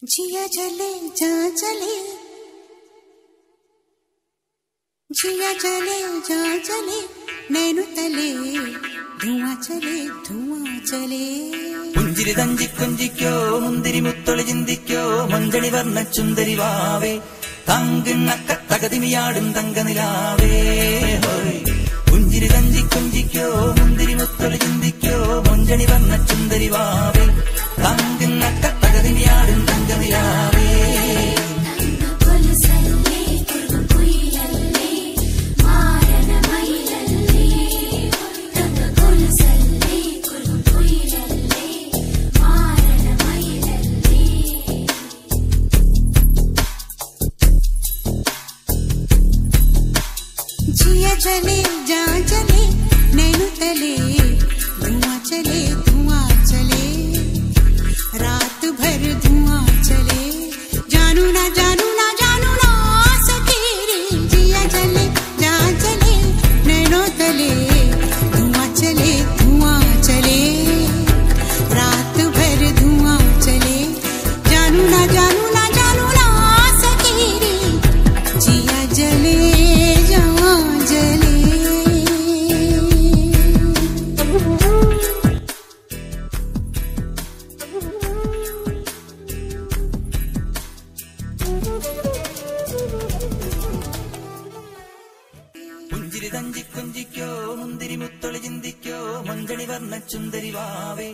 जिया जले जा जले, जिया जले जा जले, नैनु तले धुआं चले പുഞ്ചിരി തഞ്ചി കൊഞ്ചിക്കോ മുന്തിരി മുത്തൊളി ചിന്തിക്കോ മഞ്ചണി വർണ്ണ ചുന്ദരി വാവേ തങ്കിണ്ണക്ക തകതിമിയാടും തങ്കനിലാവേ പുഞ്ചിരി തഞ്ചി കൊഞ്ചിക്കോ മുന്തിരി മുത്തൊളി ചിന്തിക്കോ മഞ്ചണി വർണ്ണ ചുന്ദരി വാവേ തങ്കിണ്ണക്ക തകതിമിയാടും തങ്കനിലാവേ जिया जले जा जले, नैनु तले धुआं चले, रात भर धुआं चले, जानू ना सके रे। जिया जले जा जले, नैनु तले धुआं चले, रात भर धुआं चले, जानू ना सके रे। जिया जले പുഞ്ചിരി തഞ്ചി കൊഞ്ചിക്കോ മുന്തിരി മുത്തൊളി ചിന്തിക്കോ മഞ്ചണി വർണ്ണ ചുന്ദരി വാവേ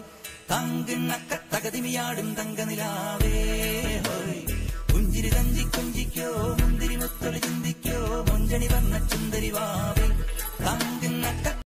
തങ്കിണ്ണക്ക തകതിമിയാടും തങ്കനിലാവേ പുഞ്ചിരി തഞ്ചി കൊഞ്ചിക്കോ